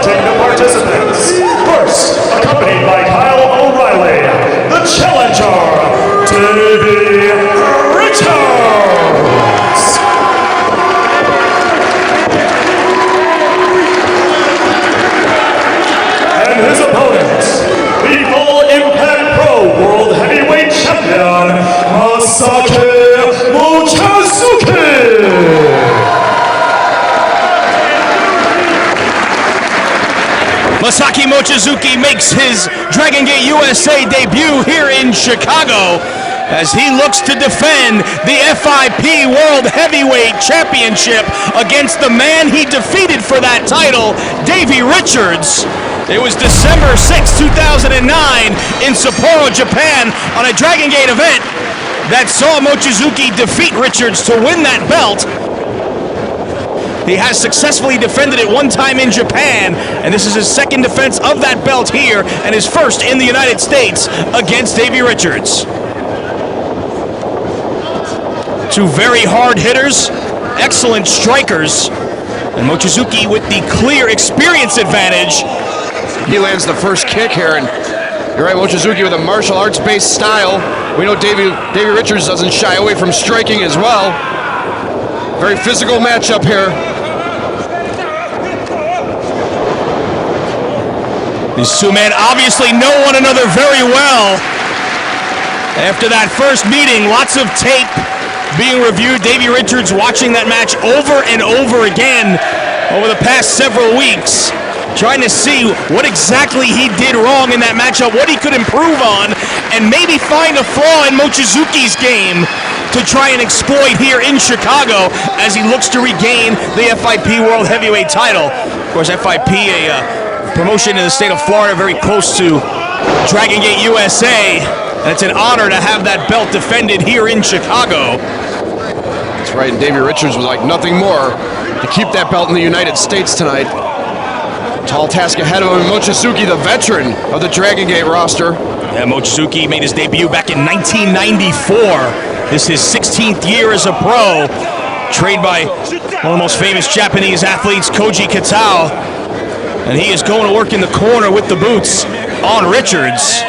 presenting the participants. First, accompanied by Kyle O'Reilly, the challenger, Davey Richards. And his opponent, the All Impact Pro World Heavyweight Champion, Masaaki Mochizuki. Masaaki Mochizuki makes his DRAGONGATE USA debut here in Chicago as he looks to defend the FIP World Heavyweight Championship against the man he defeated for that title, Davey Richards. It was December 6, 2009 in Sapporo, Japan on a DRAGONGATE event that saw Mochizuki defeat Richards to win that belt. He has successfully defended it one time in Japan, and this is his second defense of that belt here, and his first in the United States against Davey Richards. Two very hard hitters, excellent strikers, and Mochizuki with the clear experience advantage. He lands the first kick here, and you're right, Mochizuki with a martial arts-based style. We know Davey Richards doesn't shy away from striking as well. Very physical matchup here. These two men obviously know one another very well. After that first meeting, lots of tape being reviewed. Davey Richards watching that match over and over again over the past several weeks, trying to see what exactly he did wrong in that matchup, what he could improve on, and maybe find a flaw in Mochizuki's game to try and exploit here in Chicago as he looks to regain the FIP World Heavyweight title. Of course, FIP, a promotion in the state of Florida, very close to DRAGONGATE USA, and it's an honor to have that belt defended here in Chicago. That's right, and Davey Richards was like nothing more to keep that belt in the United States tonight. Tall task ahead of him, Mochizuki, the veteran of the DRAGONGATE roster. Yeah, Mochizuki made his debut back in 1994. This is his 16th year as a pro, trained by one of the most famous Japanese athletes, Koji Katao. And he is going to work in the corner with the boots on Richards.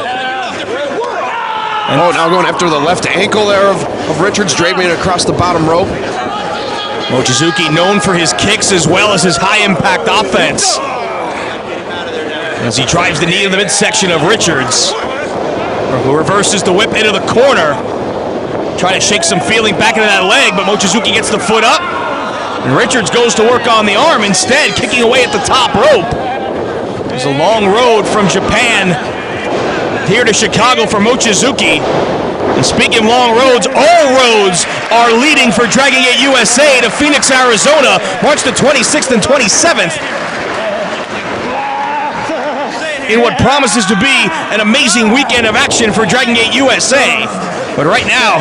And now going after the left ankle there of Richards, draping it across the bottom rope. Mochizuki known for his kicks as well as his high-impact offense. As he drives the knee in the midsection of Richards, who reverses the whip into the corner. Trying to shake some feeling back into that leg, but Mochizuki gets the foot up. And Richards goes to work on the arm instead, kicking away at the top rope. There's a long road from Japan here to Chicago for Mochizuki. And speaking of long roads, all roads are leading for DRAGONGATE USA to Phoenix, Arizona, March the 26th and 27th. In what promises to be an amazing weekend of action for DRAGONGATE USA. But right now,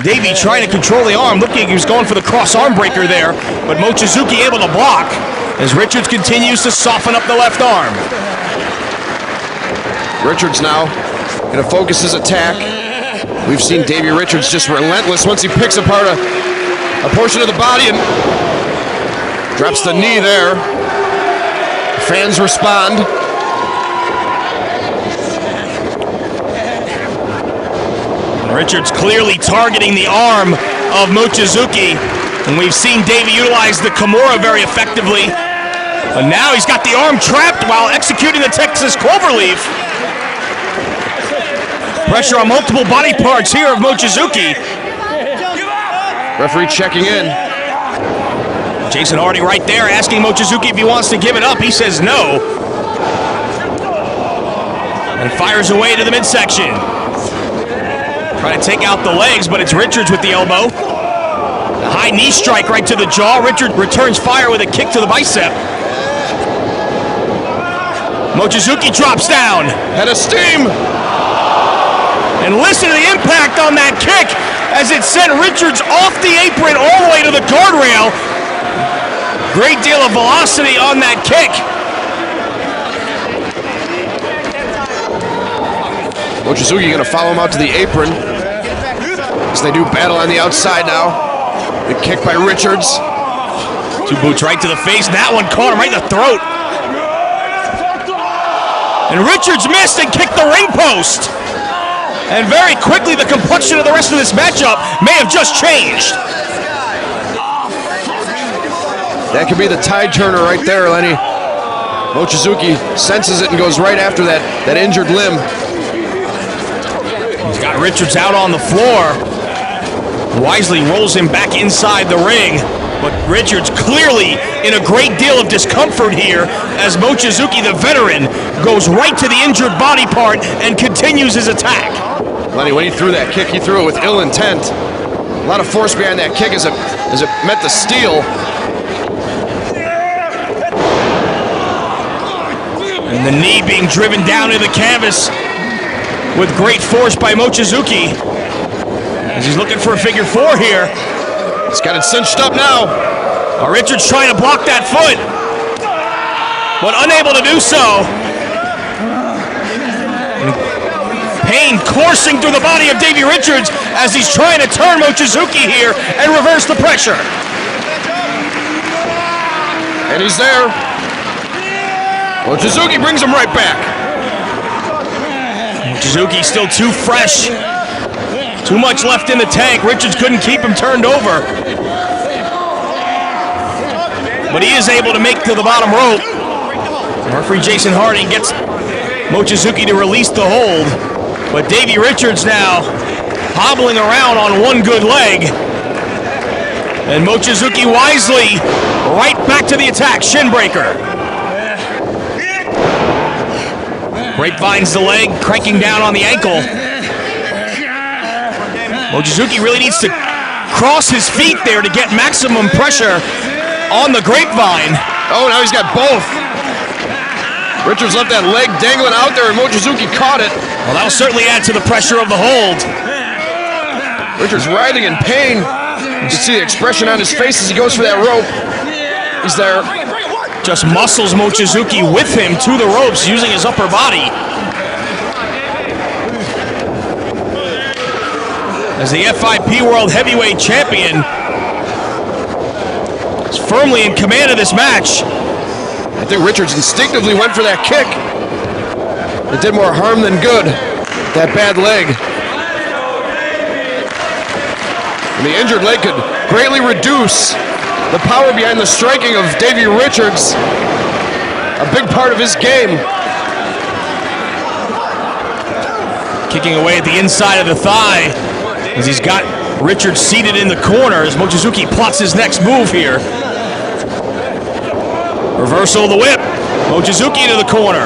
Davey trying to control the arm, looking like he was going for the cross arm breaker there, but Mochizuki able to block as Richards continues to soften up the left arm. Richards now going to focus his attack. We've seen Davey Richards just relentless once he picks apart a portion of the body and drops the knee there. Fans respond. Richards clearly targeting the arm of Mochizuki, and we've seen Davey utilize the Kimura very effectively. But now he's got the arm trapped while executing the Texas Cloverleaf. Pressure on multiple body parts here of Mochizuki. Referee checking in. Jason Hardy right there asking Mochizuki if he wants to give it up. He says no. And fires away to the midsection. Trying to take out the legs, but it's Richards with the elbow. A high knee strike right to the jaw. Richards returns fire with a kick to the bicep. Mochizuki drops down. Head of steam. And listen to the impact on that kick as it sent Richards off the apron all the way to the guardrail. Great deal of velocity on that kick. Mochizuki going to follow him out to the apron as they do battle on the outside now. Good kick by Richards. Two boots right to the face. That one caught him right in the throat. And Richards missed and kicked the ring post. And very quickly, the complexion of the rest of this matchup may have just changed. That could be the tide turner right there, Lenny. Mochizuki senses it and goes right after that injured limb. He's got Richards out on the floor. Wisely rolls him back inside the ring. But Richards clearly in a great deal of discomfort here as Mochizuki, the veteran, goes right to the injured body part and continues his attack. Lenny, when he threw that kick, he threw it with ill intent. A lot of force behind that kick as it met the steel. And the knee being driven down to the canvas with great force by Mochizuki. As he's looking for a figure four here. He's got it cinched up now. Richards trying to block that foot, but unable to do so. Pain coursing through the body of Davey Richards as he's trying to turn Mochizuki here and reverse the pressure. And he's there. Mochizuki brings him right back. Mochizuki still too fresh. Too much left in the tank. Richards couldn't keep him turned over. But he is able to make to the bottom rope. Referee Jason Harding gets Mochizuki to release the hold. But Davey Richards now hobbling around on one good leg. And Mochizuki wisely right back to the attack. Shinbreaker. Grapevine's the leg, cranking down on the ankle. Mochizuki really needs to cross his feet there to get maximum pressure on the grapevine. Oh, now he's got both. Richards left that leg dangling out there and Mochizuki caught it. Well, that'll certainly add to the pressure of the hold. Richards writhing in pain. You can see the expression on his face as he goes for that rope. He's there. Just muscles Mochizuki with him to the ropes using his upper body. As the FIP World Heavyweight Champion is firmly in command of this match. I think Richards instinctively went for that kick. It did more harm than good, that bad leg. And the injured leg could greatly reduce the power behind the striking of Davey Richards, a big part of his game. Kicking away at the inside of the thigh as he's got Richards seated in the corner as Mochizuki plots his next move here. Reversal of the whip. Mochizuki into the corner.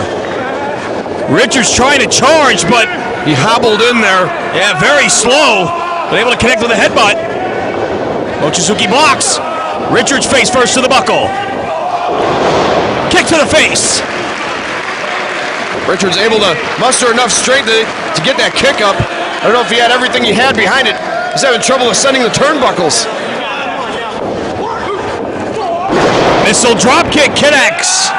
Richards trying to charge, but he hobbled in there. Yeah, very slow, but able to connect with a headbutt. Mochizuki blocks. Richards face first to the buckle. Kick to the face. Richards able to muster enough strength to get that kick up. I don't know if he had everything he had behind it. He's having trouble ascending the turnbuckles. Missile dropkick connects.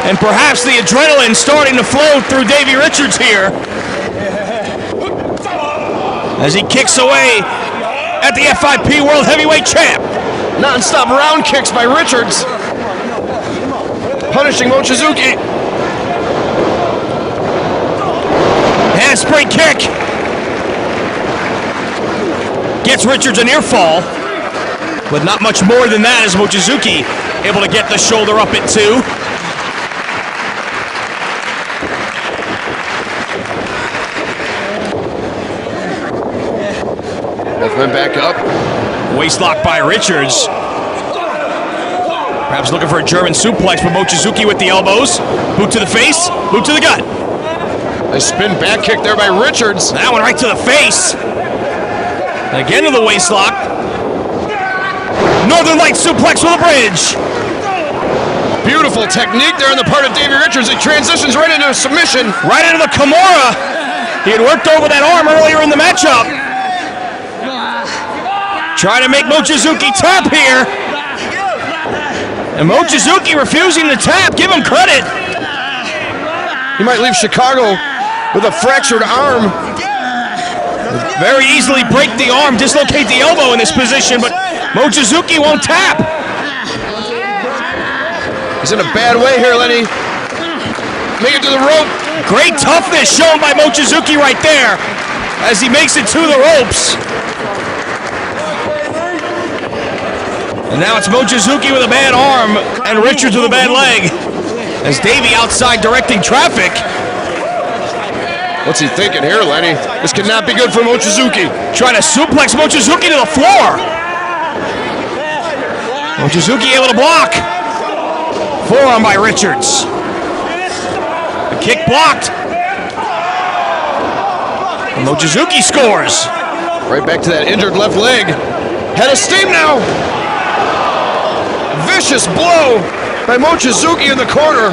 And perhaps the adrenaline starting to flow through Davey Richards here. As he kicks away at the FIP World Heavyweight Champ. Non-stop round kicks by Richards. Punishing Mochizuki. Handspring kick. Gets Richards a near fall. But not much more than that as Mochizuki able to get the shoulder up at two. Both went back up. Waistlock by Richards. Perhaps looking for a German suplex, but Mochizuki with the elbows. Boot to the face, boot to the gut. Nice spin back kick there by Richards. That one right to the face. And again to the waistlock. Northern Light suplex with a bridge. Beautiful technique there on the part of Davey Richards. It transitions right into a submission. Right into the Kimura. He had worked over that arm earlier in the matchup. Trying to make Mochizuki tap here. And Mochizuki refusing to tap. Give him credit. He might leave Chicago with a fractured arm. Very easily break the arm, dislocate the elbow in this position, but Mochizuki won't tap. He's in a bad way here, Lenny. make it to the rope. Great toughness shown by Mochizuki right there as he makes it to the ropes. And now it's Mochizuki with a bad arm and Richards with a bad leg. As Davey outside directing traffic. What's he thinking here, Lenny? This could not be good for Mochizuki. Trying to suplex Mochizuki to the floor. Mochizuki able to block. Forearm by Richards. The kick blocked. And Mochizuki scores. Right back to that injured left leg. Head of steam now. Vicious blow by Mochizuki in the corner.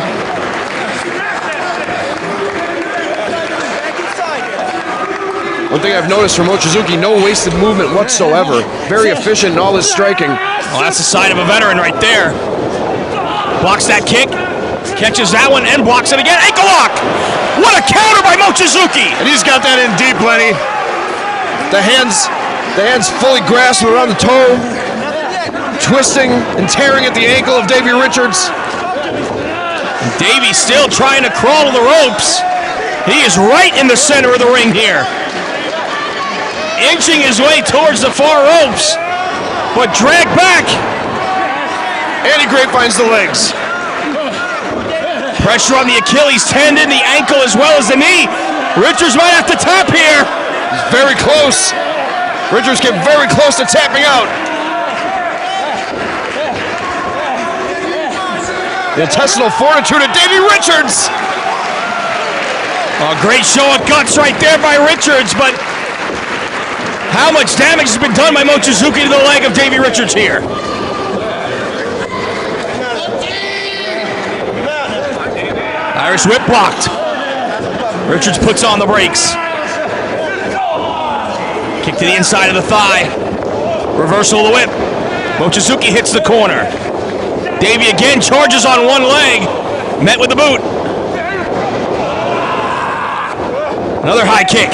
One thing I've noticed from Mochizuki, no wasted movement whatsoever. Very efficient in all his striking. Well, that's the sign of a veteran right there. Blocks that kick, catches that one, and blocks it again. Ankle lock! What a counter by Mochizuki! And he's got that in deep, Lenny. The hands fully grasped around the toe, twisting and tearing at the ankle of Davey Richards. Davey still trying to crawl to the ropes. He is right in the center of the ring here. Inching his way towards the far ropes, but dragged back. And he grapevines the legs. Pressure on the Achilles tendon, the ankle as well as the knee. Richards might have to tap here. He's very close. Richards getting very close to tapping out. The intestinal fortitude of Davey Richards. A great show of guts right there by Richards, but how much damage has been done by Mochizuki to the leg of Davey Richards here? Irish whip blocked. Richards puts on the brakes. Kick to the inside of the thigh. Reversal of the whip. Mochizuki hits the corner. Davey again charges on one leg. Met with the boot. Another high kick.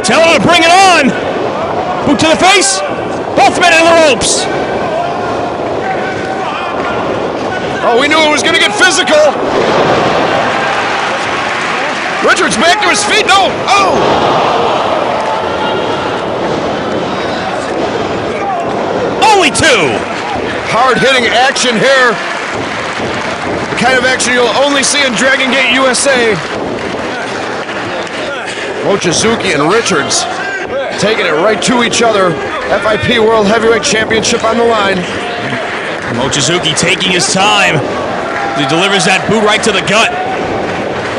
Tell him to bring it on. Boot to the face. Both men in the ropes. Oh, we knew it was going to get physical. Richards back to his feet. No. Oh. Only two. Hard-hitting action here. The kind of action you'll only see in DRAGONGATE USA. Mochizuki and Richards taking it right to each other. FIP World Heavyweight Championship on the line. Mochizuki taking his time. He delivers that boot right to the gut.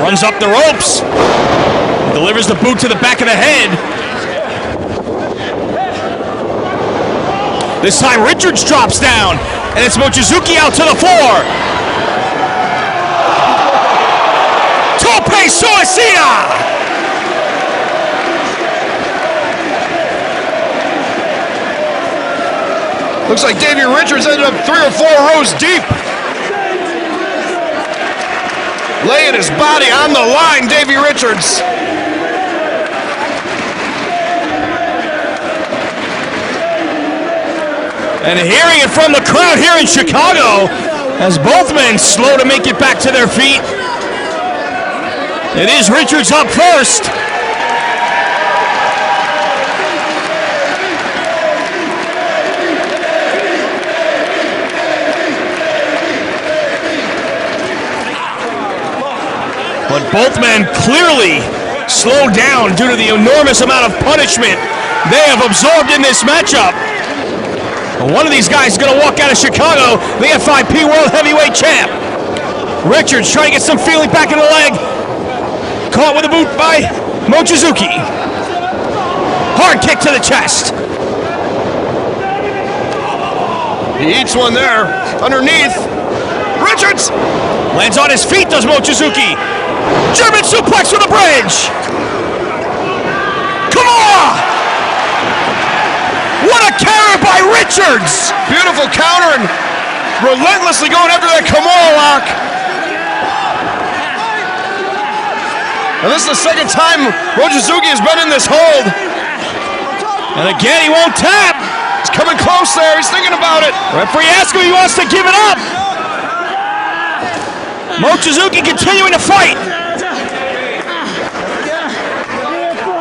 Runs up the ropes. Delivers the boot to the back of the head. This time Richards drops down. And it's Mochizuki out to the floor. Tope Suicida! Looks like Davey Richards ended up 3 or 4 rows deep. Laying his body on the line, Davey Richards. And hearing it from the crowd here in Chicago, as both men slow to make it back to their feet. It is Richards up first. But both men clearly slowed down due to the enormous amount of punishment they have absorbed in this matchup. One of these guys is going to walk out of Chicago, the FIP World Heavyweight Champ. Richards trying to get some feeling back in the leg. Caught with a boot by Mochizuki. Hard kick to the chest. He eats one there, underneath. Richards! Lands on his feet, does Mochizuki. German suplex from the bridge. Come on! What a counter by Richards! Beautiful counter and relentlessly going after that Kimura lock. And this is the second time Mochizuki has been in this hold. And again, he won't tap. He's coming close there. He's thinking about it. Referee asks him if he wants to give it up. Mochizuki continuing to fight.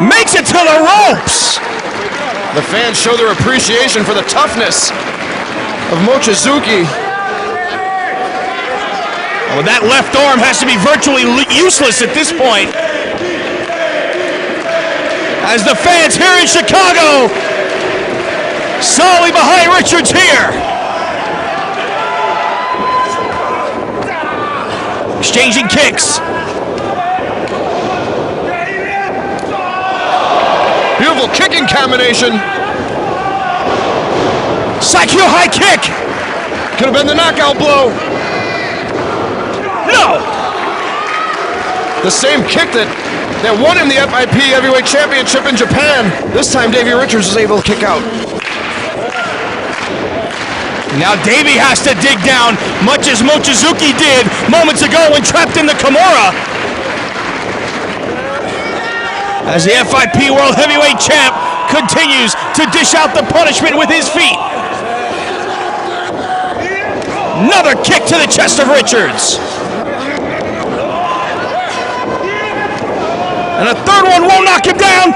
Makes it to the ropes. The fans show their appreciation for the toughness of Mochizuki. Well, that left arm has to be virtually useless at this point. As the fans here in Chicago solidly behind Richards here. Exchanging kicks. Beautiful kicking combination. Psycho high kick. Could have been the knockout blow. No. The same kick that won him the FIP Heavyweight Championship in Japan. This time Davey Richards was able to kick out. Now Davey has to dig down, much as Mochizuki did moments ago when trapped in the Kimura. As the FIP World Heavyweight Champ continues to dish out the punishment with his feet. Another kick to the chest of Richards. And a third one won't knock him down.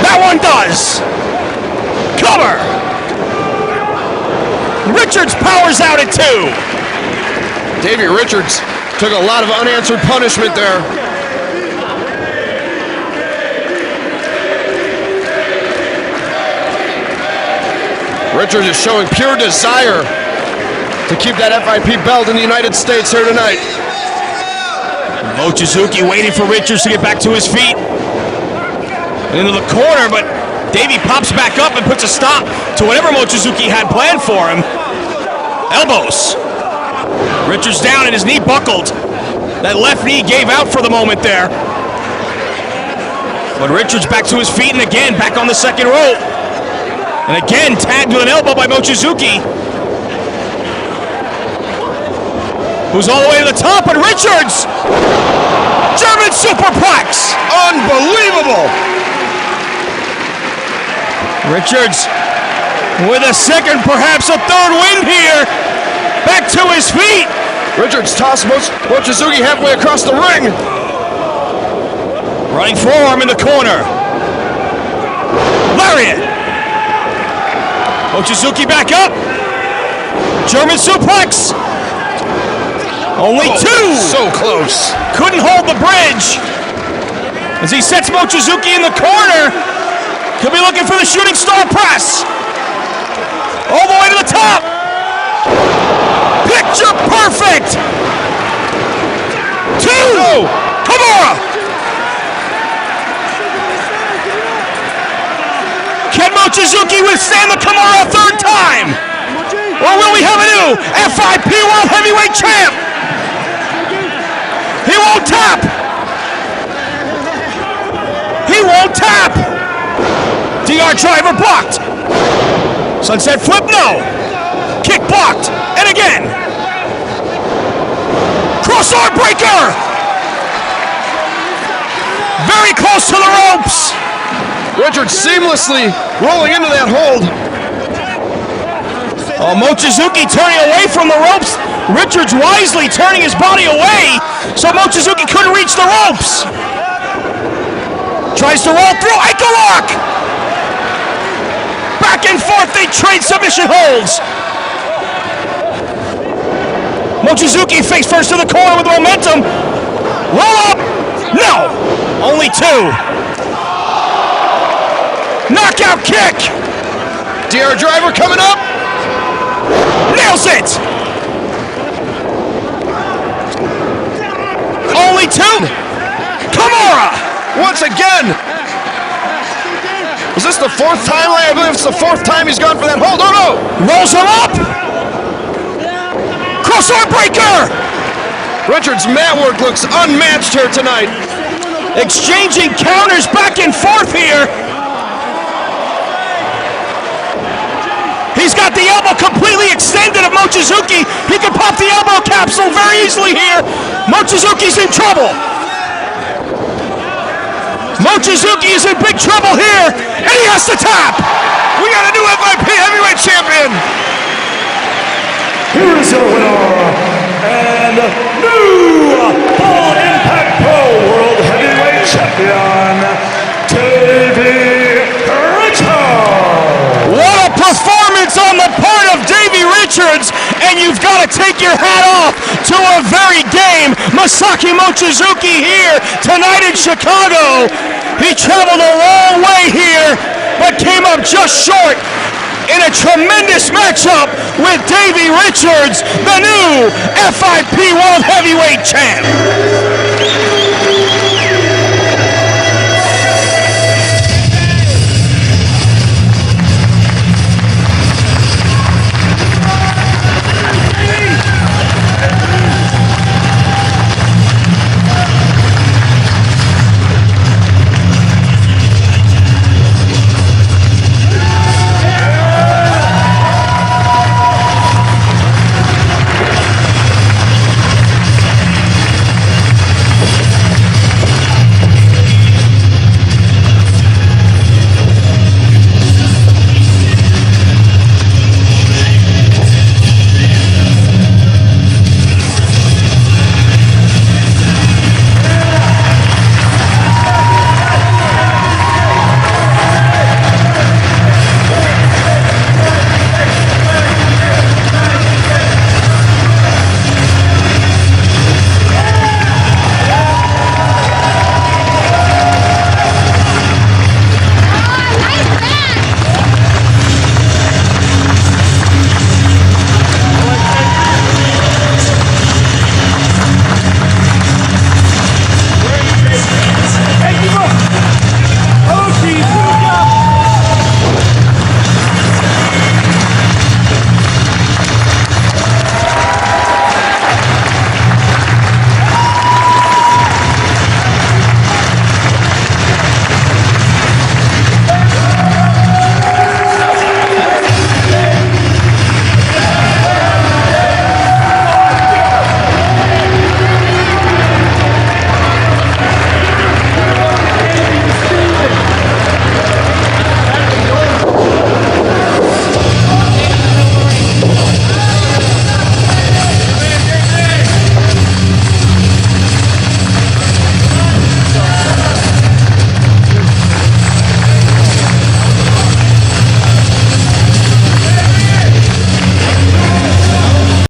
That one does. Cover. Richards powers out at 2. Davey Richards took a lot of unanswered punishment there. Richards is showing pure desire to keep that FIP belt in the United States here tonight. Mochizuki waiting for Richards to get back to his feet. Into the corner, but Davey pops back up and puts a stop to whatever Mochizuki had planned for him. Elbows. Richards down and his knee buckled. That left knee gave out for the moment there. But Richards back to his feet and again back on the second rope. And again tagged with an elbow by Mochizuki. Who's all the way to the top, and Richards! German superplex! Unbelievable! Richards with a second, perhaps a third win here. Back to his feet. Richards tossed Mochizuki halfway across the ring. Running forearm in the corner. Lariat. Mochizuki back up. German suplex. Only 2. So close. Couldn't hold the bridge. As he sets Mochizuki in the corner. Could be looking for the shooting star press. All the way to the top. Picture perfect. 2. Kimura. Can Mochizuki withstand the Kimura a third time? Or will we have a new FIP World Heavyweight Champ? He won't tap. He won't tap. DR driver blocked. Sunset flip, no. Kick blocked. And again. Cross-arm breaker. Very close to the ropes. Richards seamlessly rolling into that hold. Oh, Mochizuki turning away from the ropes. Richards wisely turning his body away so Mochizuki couldn't reach the ropes. Tries to roll through. Ankle lock. Back and forth they trade submission holds. Mochizuki face first to the corner with momentum. Roll up. No. Only 2. Knockout kick. DR driver coming up. Nails it. Only 2. Kimura. Once again. Is this the 4th time? I believe it's the 4th time he's gone for that hold. Oh no. Rolls him up. Cross-arm breaker. Richards' mat work looks unmatched here tonight. Exchanging counters back and forth here. He's got the elbow completely extended of Mochizuki. He can pop the elbow capsule very easily here. Mochizuki's in trouble. Mochizuki is in big trouble here, and he has to tap. We got a new FIP Heavyweight Champion. He is your winner, and new All Impact Pro World Heavyweight Champion, Davey Richards. What a performance on the part of Davey Richards, and you've got to take your hat off to a very game Masaaki Mochizuki here tonight in Chicago. He traveled a long way here, but came up just short in a tremendous matchup with Davey Richards, the new FIP World Heavyweight Champ.